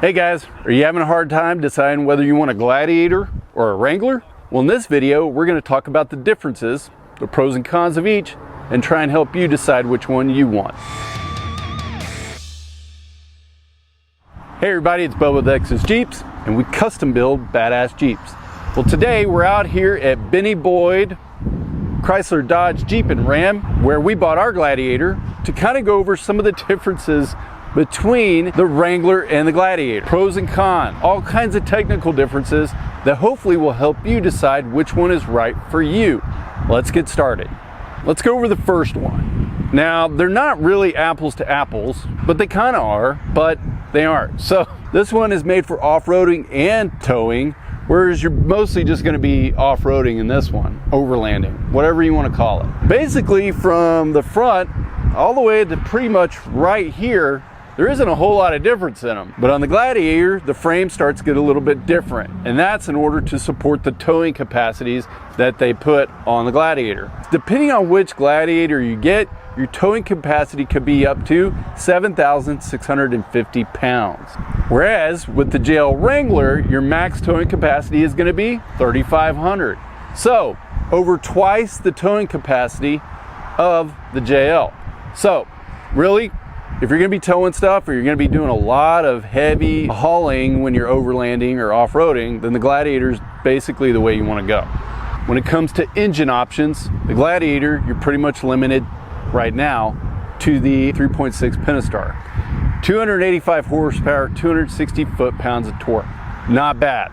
Hey guys, are you having a hard time deciding whether you want a Gladiator or a Wrangler? Well, in this video, we're going to talk about the differences, the pros and cons of each, and try and help you decide which one you want. Hey everybody, it's Bubba with X's Jeeps, and we custom build badass Jeeps. Well, today we're out here at Benny Boyd Chrysler Dodge Jeep and Ram, where we bought our Gladiator, to kind of go over some of the differences between the Wrangler and the Gladiator. Pros and cons, all kinds of technical differences that hopefully will help you decide which one is right for you. Let's get started. Let's go over the first one. Now, they're not really apples to apples, but they kind of are, but they aren't. So this one is made for off-roading and towing, whereas you're mostly just going to be off-roading in this one, overlanding, whatever you want to call it. Basically, from the front all the way to pretty much right here, there isn't a whole lot of difference in them. But on the Gladiator, the frame starts to get a little bit different, and that's in order to support the towing capacities that they put on the Gladiator. Depending on which Gladiator you get, your towing capacity could be up to 7,650 pounds. Whereas with the JL Wrangler, your max towing capacity is going to be 3,500. So over twice the towing capacity of the JL. So really, if you're going to be towing stuff, or you're going to be doing a lot of heavy hauling when you're overlanding or off-roading, then the Gladiator is basically the way you want to go. When it comes to engine options, the Gladiator, you're pretty much limited right now to the 3.6 Pentastar. 285 horsepower, 260 foot-pounds of torque. Not bad.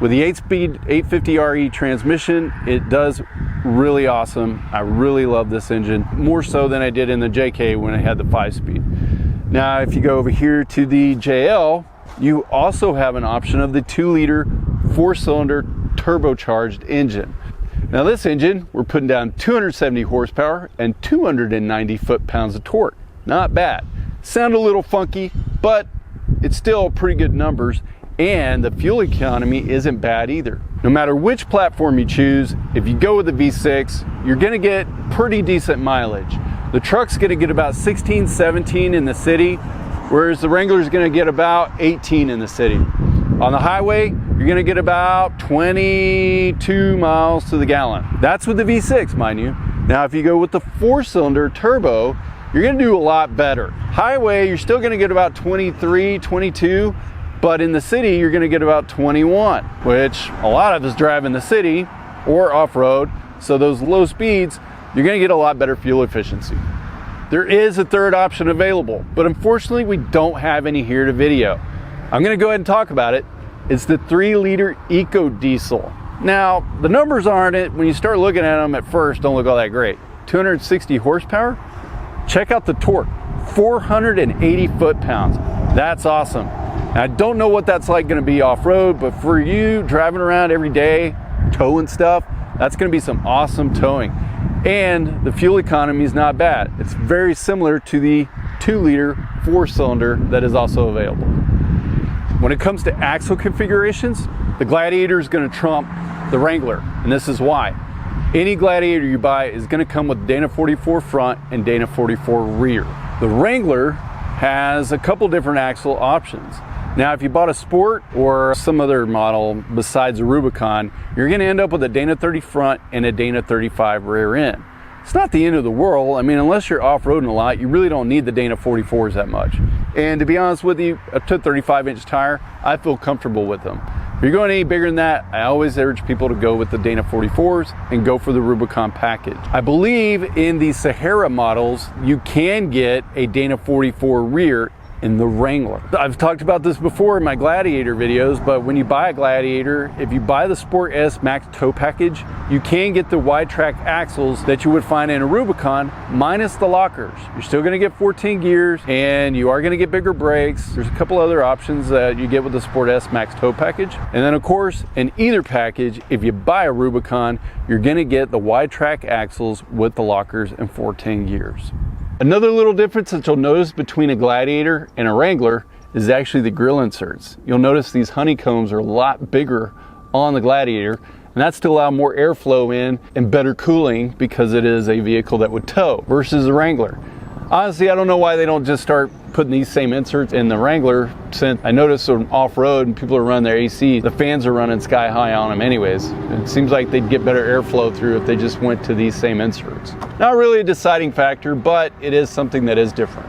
With the 8-speed 850RE transmission, it does really awesome. I really love this engine, more so than I did in the JK when I had the 5-speed. Now, if you go over here to the JL, you also have an option of the 2-liter 4-cylinder turbocharged engine. Now this engine, we're putting down 270 horsepower and 290 foot-pounds of torque. Not bad. Sound a little funky, but it's still pretty good numbers, and the fuel economy isn't bad either. No matter which platform you choose, if you go with the V6, you're gonna get pretty decent mileage. The truck's gonna get about 16, 17 in the city, whereas the Wrangler's gonna get about 18 in the city. On the highway, you're gonna get about 22 miles to the gallon. That's with the V6, mind you. Now, if you go with the 4-cylinder turbo, you're gonna do a lot better. Highway, you're still gonna get about 23, 22, but in the city, you're gonna get about 21, which a lot of us drive in the city or off-road, so those low speeds, you're gonna get a lot better fuel efficiency. There is a third option available, but unfortunately, we don't have any here to video. I'm gonna go ahead and talk about it. It's the 3-liter EcoDiesel. Now, the numbers aren't it, when you start looking at them at first, don't look all that great. 260 horsepower, check out the torque, 480 foot-pounds. That's awesome. Now, I don't know what that's like gonna be off-road, but for you driving around every day, towing stuff, that's gonna be some awesome towing. And the fuel economy is not bad. It's very similar to the 2-liter 4-cylinder that is also available. When it comes to axle configurations, the Gladiator is gonna trump the Wrangler, and this is why. Any Gladiator you buy is gonna come with Dana 44 front and Dana 44 rear. The Wrangler has a couple different axle options. Now, if you bought a Sport or some other model besides a Rubicon, you're gonna end up with a Dana 30 front and a Dana 35 rear end. It's not the end of the world. I mean, unless you're off-roading a lot, you really don't need the Dana 44s that much. And to be honest with you, up to a 35-inch tire, I feel comfortable with them. If you're going any bigger than that, I always urge people to go with the Dana 44s and go for the Rubicon package. I believe in the Sahara models, you can get a Dana 44 rear in the Wrangler. I've talked about this before in my Gladiator videos, but when you buy a Gladiator, if you buy the Sport S Max tow package, you can get the wide track axles that you would find in a Rubicon minus the lockers. You're still gonna get 14 gears, and you are gonna get bigger brakes. There's a couple other options that you get with the Sport S Max tow package. And then of course, in either package, if you buy a Rubicon, you're gonna get the wide track axles with the lockers and 14 gears. Another little difference that you'll notice between a Gladiator and a Wrangler is actually the grill inserts. You'll notice these honeycombs are a lot bigger on the Gladiator, and that's to allow more airflow in and better cooling because it is a vehicle that would tow versus the Wrangler. Honestly, I don't know why they don't just start putting these same inserts in the Wrangler, since I noticed on off-road and people are running their AC, the fans are running sky high on them anyways. It seems like they'd get better airflow through if they just went to these same inserts. Not really a deciding factor, but it is something that is different.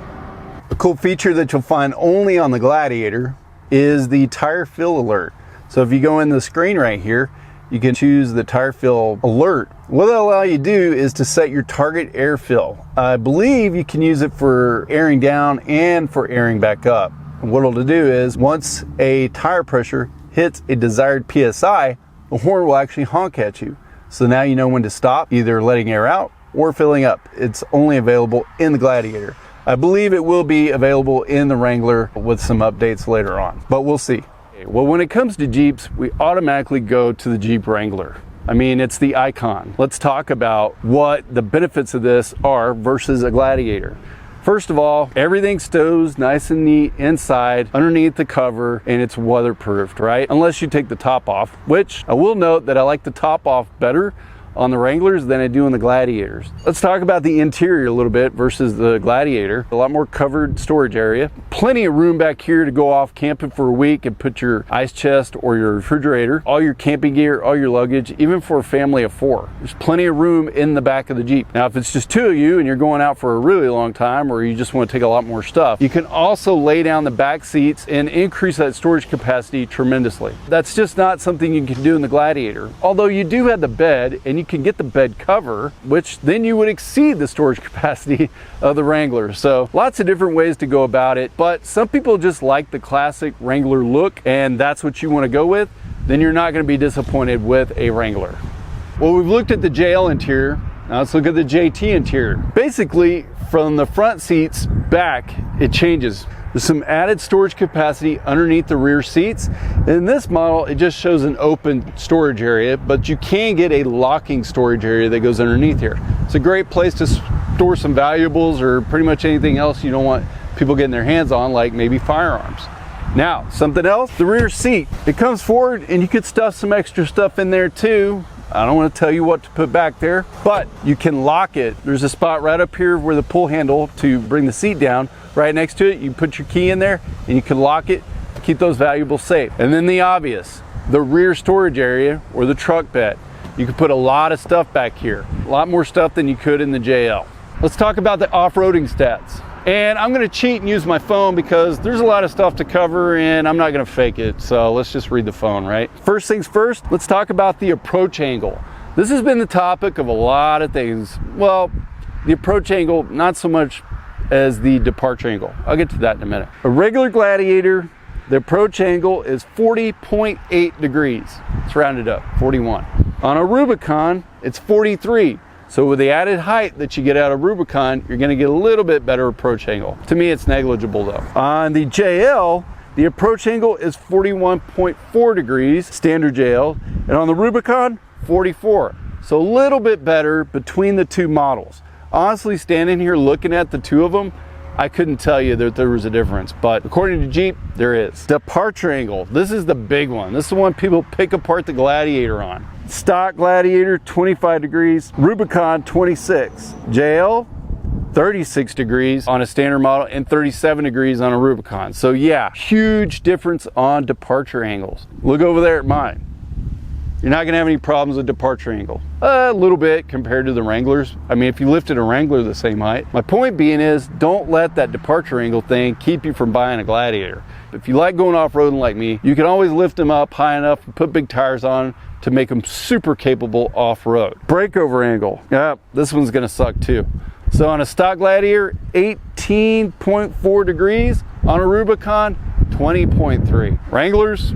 A cool feature that you'll find only on the Gladiator is the tire fill alert. So if you go in the screen right here, you can choose the tire fill alert. What it'll allow you to do is to set your target air fill. I believe you can use it for airing down and for airing back up. And what it'll do is once a tire pressure hits a desired PSI, the horn will actually honk at you. So now you know when to stop, either letting air out or filling up. It's only available in the Gladiator. I believe it will be available in the Wrangler with some updates later on, but we'll see. Well, when it comes to Jeeps, we automatically go to the Jeep Wrangler. I mean, it's the icon. Let's talk about what the benefits of this are versus a Gladiator. First of all, everything stows nice and neat inside, underneath the cover, and it's weatherproofed, right? Unless you take the top off, which I will note that I like the top off better on the Wranglers than I do on the Gladiators. Let's talk about the interior a little bit versus the Gladiator. A lot more covered storage area. Plenty of room back here to go off camping for a week and put your ice chest or your refrigerator, all your camping gear, all your luggage, even for a family of 4. There's plenty of room in the back of the Jeep. Now, if it's just 2 of you and you're going out for a really long time, or you just want to take a lot more stuff, you can also lay down the back seats and increase that storage capacity tremendously. That's just not something you can do in the Gladiator. Although you do have the bed, and you can get the bed cover, which then you would exceed the storage capacity of the Wrangler. So lots of different ways to go about it, but some people just like the classic Wrangler look, and that's what you want to go with. Then you're not going to be disappointed with a Wrangler. Well, we've looked at the JL interior. Now let's look at the JT interior. Basically, from the front seats back, it changes. There's some added storage capacity underneath the rear seats. In this model, it just shows an open storage area, but you can get a locking storage area that goes underneath here. It's a great place to store some valuables or pretty much anything else you don't want people getting their hands on, like maybe firearms. Now, something else, the rear seat. It comes forward and you could stuff some extra stuff in there too. I don't want to tell you what to put back there, but you can lock it. There's a spot right up here where the pull handle to bring the seat down. Right next to it, you put your key in there and you can lock it to keep those valuables safe. And then the obvious, the rear storage area or the truck bed. You can put a lot of stuff back here, a lot more stuff than you could in the JL. Let's talk about the off-roading stats. And I'm gonna cheat and use my phone because there's a lot of stuff to cover and I'm not gonna fake it. So let's just read the phone, right? First things first, let's talk about the approach angle. This has been the topic of a lot of things. Well, the approach angle, not so much as the departure angle. I'll get to that in a minute. A regular Gladiator, the approach angle is 40.8 degrees. It's rounded up, 41. On a Rubicon, it's 43. So with the added height that you get out of Rubicon, you're gonna get a little bit better approach angle. To me, it's negligible though. On the JL, the approach angle is 41.4 degrees, standard JL, and on the Rubicon, 44. So a little bit better between the two models. Honestly, standing here looking at the two of them, I couldn't tell you that there was a difference, but according to Jeep, there is. Departure angle, this is the big one. This is the one people pick apart the Gladiator on. Stock Gladiator, 25 degrees, Rubicon, 26. JL, 36 degrees on a standard model and 37 degrees on a Rubicon. So yeah, huge difference on departure angles. Look over there at mine. You're not gonna have any problems with departure angle. A little bit compared to the Wranglers. I mean, if you lifted a Wrangler the same height. My point being is, don't let that departure angle thing keep you from buying a Gladiator. If you like going off-roading like me, you can always lift them up high enough and put big tires on to make them super capable off-road. Breakover angle, yeah, this one's gonna suck too. So on a stock Gladiator, 18.4 degrees. On a Rubicon, 20.3. Wranglers,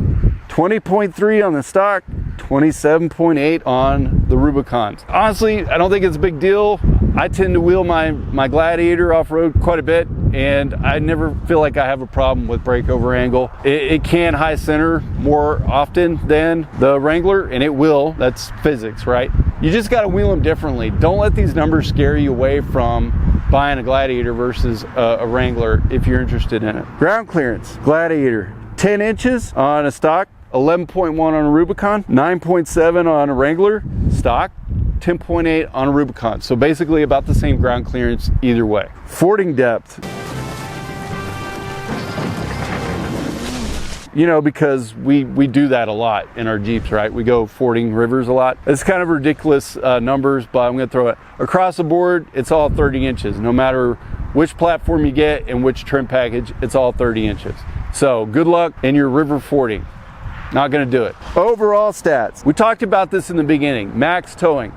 20.3 on the stock, 27.8 on the Rubicons. Honestly, I don't think it's a big deal. I tend to wheel my Gladiator off-road quite a bit, and I never feel like I have a problem with breakover angle. It can high center more often than the Wrangler, and it will. That's physics, right? You just gotta wheel them differently. Don't let these numbers scare you away from buying a Gladiator versus a Wrangler if you're interested in it. Ground clearance, Gladiator, 10 inches on a stock, 11.1 on a Rubicon, 9.7 on a Wrangler, stock, 10.8 on a Rubicon. So basically about the same ground clearance either way. Fording depth. You know, because we do that a lot in our Jeeps, right? We go fording rivers a lot. It's kind of ridiculous numbers, but I'm gonna throw it. Across the board, it's all 30 inches. No matter which platform you get and which trim package, it's all 30 inches. So good luck in your river fording. Not gonna do it. Overall stats. We talked about this in the beginning. Max towing,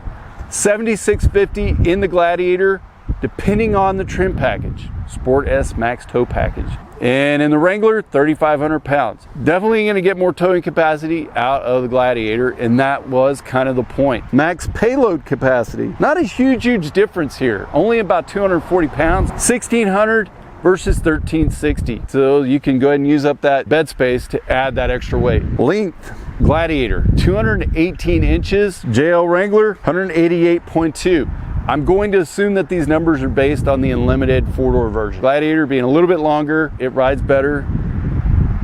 7,650 in the Gladiator, depending on the trim package. Sport S Max tow package. And in the Wrangler, 3,500 pounds. Definitely gonna get more towing capacity out of the Gladiator, and that was kind of the point. Max payload capacity. Not a huge difference here. Only about 240 pounds, 1,600 versus 1,360. So you can go ahead and use up that bed space to add that extra weight. Length, Gladiator, 218 inches. JL Wrangler, 188.2. I'm going to assume that these numbers are based on the unlimited four-door version. Gladiator being a little bit longer, it rides better.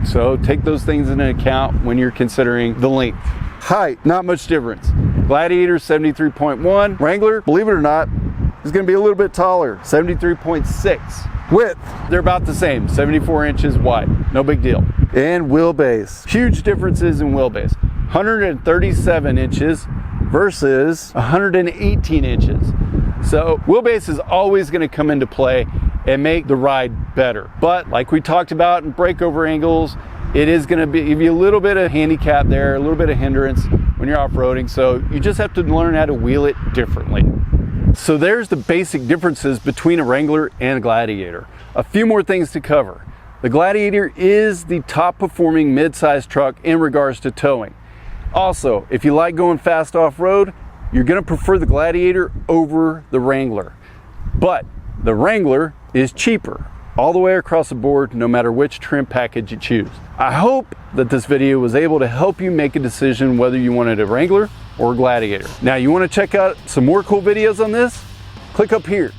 So take those things into account when you're considering the length. Height, not much difference. Gladiator, 73.1. Wrangler, believe it or not, is gonna be a little bit taller, 73.6. Width, they're about the same, 74 inches wide, no big deal. And wheelbase, huge differences in wheelbase. 137 inches versus 118 inches. So wheelbase is always going to come into play and make the ride better. But like we talked about in breakover angles, it is going to give you a little bit of handicap there, a little bit of hindrance when you're off-roading. So you just have to learn how to wheel it differently. So there's the basic differences between a Wrangler and a Gladiator. A few more things to cover. The Gladiator is the top performing mid-size truck in regards to towing. Also, if you like going fast off-road, you're gonna prefer the Gladiator over the Wrangler. But the Wrangler is cheaper all the way across the board, no matter which trim package you choose. I hope that this video was able to help you make a decision whether you wanted a Wrangler or a Gladiator. Now, you wanna check out some more cool videos on this? Click up here.